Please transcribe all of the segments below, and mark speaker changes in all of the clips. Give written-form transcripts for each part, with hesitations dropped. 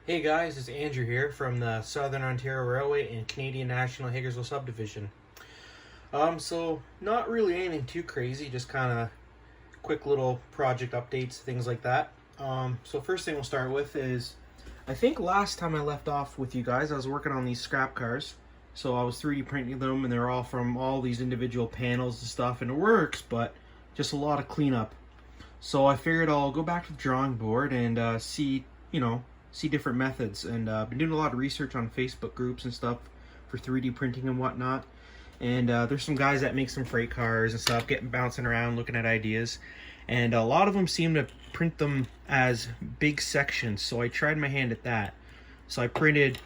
Speaker 1: Hey guys, it's Andrew here from the Southern Ontario Railway and Canadian National Hagersville Subdivision. So not really anything too crazy, just kind of quick little project updates, things like that. So first thing we'll start with is, I think last time I left off with you guys, I was working on these scrap cars. So I was 3D printing them, and they're all from all these individual panels and stuff, and it works, but just a lot of cleanup. So I figured I'll go back to the drawing board and see different methods, and been doing a lot of research on Facebook groups and stuff for 3D printing and whatnot. And there's some guys that make some freight cars and stuff, getting bouncing around looking at ideas, and a lot of them seem to print them as big sections. So I tried my hand at that. So I printed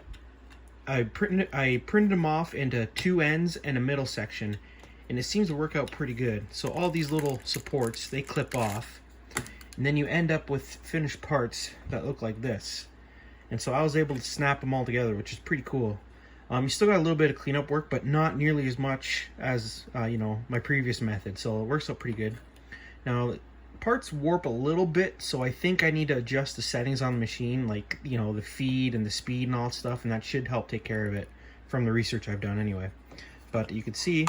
Speaker 1: them off into two ends and a middle section, and it seems to work out pretty good. So all these little supports, they clip off, and then you end up with finished parts that look like this. And so I was able to snap them all together, which is pretty cool. You still got a little bit of cleanup work, but not nearly as much as my previous method. So it works out pretty good. Now parts warp a little bit, so I think I need to adjust the settings on the machine, like the feed and the speed and all that stuff, and that should help take care of it from the research I've done anyway. But you can see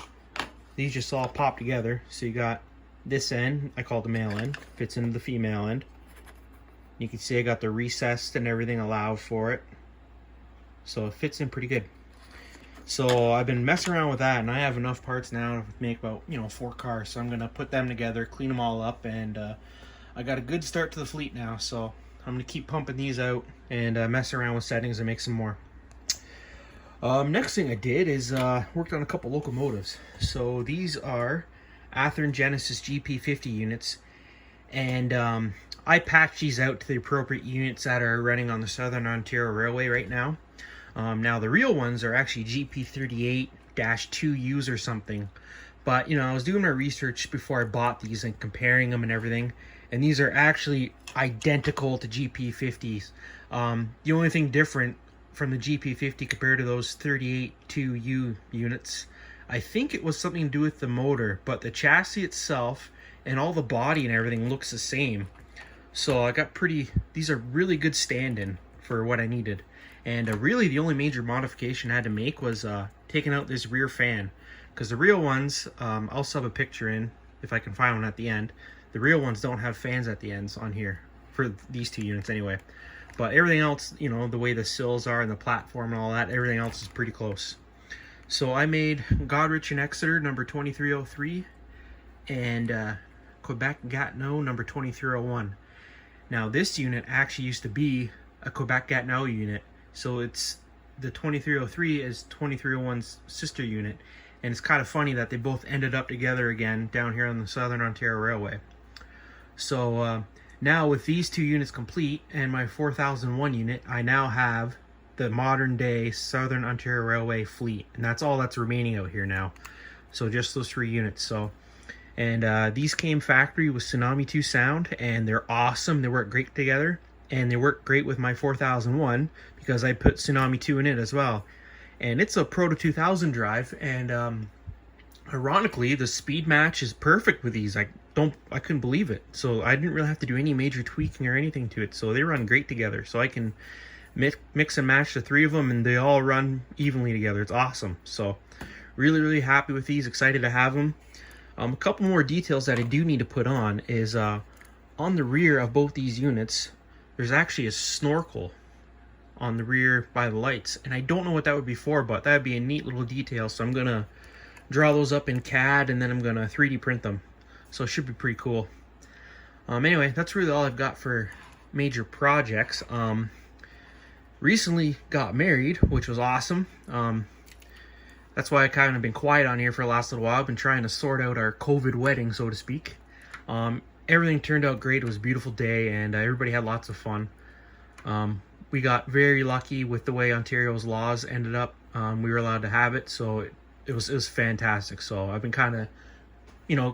Speaker 1: these just all pop together. So you got this end, I call it the male end, fits into the female end. You can see I got the recessed and everything allowed for it, so it fits in pretty good. So I've been messing around with that, and I have enough parts now to make about 4 cars. So I'm gonna put them together, clean them all up, and I got a good start to the fleet now. So I'm gonna keep pumping these out and mess around with settings and make some more. Next thing I did is worked on a couple locomotives. So these are Athearn Genesis GP50 units, and I patched these out to the appropriate units that are running on the Southern Ontario Railway right now. Now the real ones are actually GP38-2Us or something. But I was doing my research before I bought these and comparing them and everything, and these are actually identical to GP50s. The only thing different from the GP50 compared to those 38-2U units, I think it was something to do with the motor, but the chassis itself and all the body and everything looks the same. So I got these are really good stand-in for what I needed. And really the only major modification I had to make was taking out this rear fan. Because the real ones, I'll sub a picture in if I can find one at the end. The real ones don't have fans at the ends on here, for these two units anyway. But everything else, the way the sills are and the platform and all that, everything else is pretty close. So I made Godrich and Exeter number 2303 and Quebec Gatineau number 2301. Now this unit actually used to be a Quebec Gatineau unit, so it's the 2303 is 2301's sister unit, and it's kind of funny that they both ended up together again down here on the Southern Ontario Railway. So now with these two units complete and my 4001 unit, I now have the modern day Southern Ontario Railway fleet, and that's all that's remaining out here now. So just those 3 units. And these came factory with Tsunami 2 sound, and they're awesome. They work great together, and they work great with my 4001 because I put Tsunami 2 in it as well. And it's a Proto 2000 drive, and ironically, the speed match is perfect with these. I couldn't believe it. So I didn't really have to do any major tweaking or anything to it. So they run great together. So I can mix and match the 3 of them, and they all run evenly together. It's awesome. So really happy with these. Excited to have them. A couple more details that I do need to put on is on the rear of both these units, there's actually a snorkel on the rear by the lights, and I don't know what that would be for, but that would be a neat little detail. So I'm gonna draw those up in CAD, and then I'm gonna 3D print them. So it should be pretty cool. Anyway, that's really all I've got for major projects. Recently got married, which was awesome. That's why I kind of been quiet on here for the last little while. I've been trying to sort out our COVID wedding, so to speak. Everything turned out great. It was a beautiful day, and everybody had lots of fun. We got very lucky with the way Ontario's laws ended up. We were allowed to have it, so it was fantastic. So I've been kind of,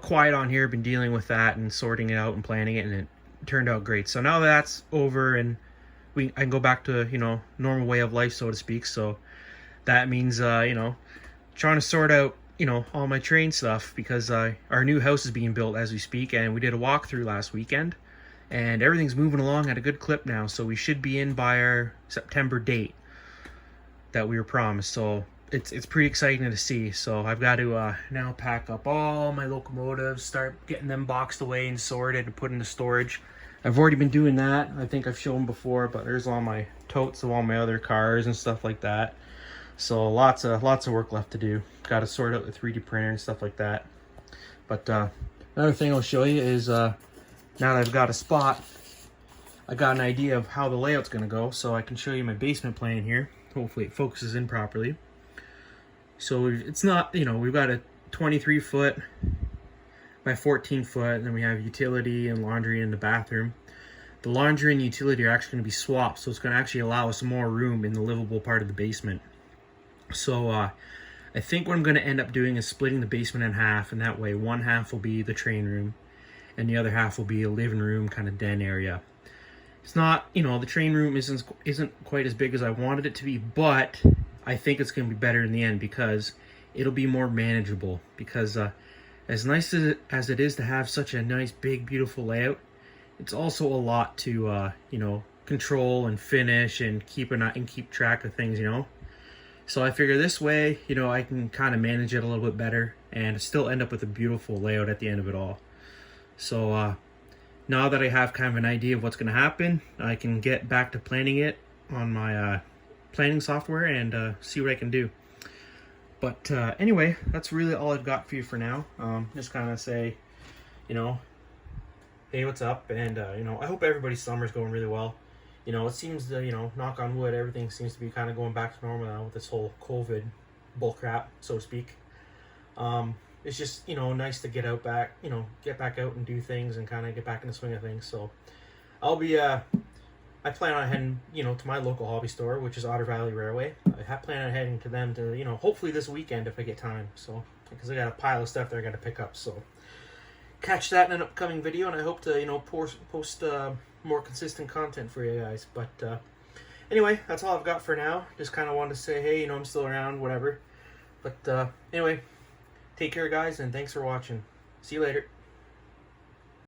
Speaker 1: quiet on here, been dealing with that and sorting it out and planning it, and it turned out great. So now that's over, and I can go back to, normal way of life, so to speak. So that means, trying to sort out, all my train stuff, because our new house is being built as we speak, and we did a walkthrough last weekend, and everything's moving along at a good clip now, so we should be in by our September date that we were promised. So it's pretty exciting to see. So I've got to now pack up all my locomotives, start getting them boxed away and sorted and put into storage. I've already been doing that. I think I've shown before, but there's all my totes of all my other cars and stuff like that. So lots of work left to do. Got to sort out the 3D printer and stuff like that. But another thing I'll show you is now that I've got a spot, I got an idea of how the layout's going to go. So I can show you my basement plan here. Hopefully it focuses in properly. So it's not, you know, we've got a 23 foot by 14 foot, and then we have utility and laundry in the bathroom. The laundry and utility are actually going to be swapped, so it's going to actually allow us more room in the livable part of the basement. So I think what I'm going to end up doing is splitting the basement in half, and that way one half will be the train room and the other half will be a living room kind of den area. It's not, you know, the train room isn't quite as big as I wanted it to be, but I think it's going to be better in the end because it'll be more manageable. Because as nice as it is to have such a nice, big, beautiful layout, it's also a lot to you know, control and finish and keep track of things, you know. So I figure this way, you know, I can kind of manage it a little bit better and still end up with a beautiful layout at the end of it all. So now that I have kind of an idea of what's going to happen, I can get back to planning it on my planning software and see what I can do. But anyway, that's really all I've got for you for now. Just kind of say, you know, hey, what's up? And, you know, I hope everybody's summer's going really well. You know, it seems to, you know, knock on wood, everything seems to be kind of going back to normal now with this whole COVID bullcrap, so to speak. It's just, you know, nice to get back out and do things and kind of get back in the swing of things. So I'll be, I plan on heading, you know, to my local hobby store, which is Otter Valley Railway. I plan on heading to them to, you know, hopefully this weekend if I get time. So, because I got a pile of stuff that I got to pick up. So catch that in an upcoming video, and I hope to, you know, post more consistent content for you guys. But anyway, that's all I've got for now. Just kind of wanted to say, hey, you know, I'm still around, whatever. But anyway, take care, guys, and thanks for watching. See you later.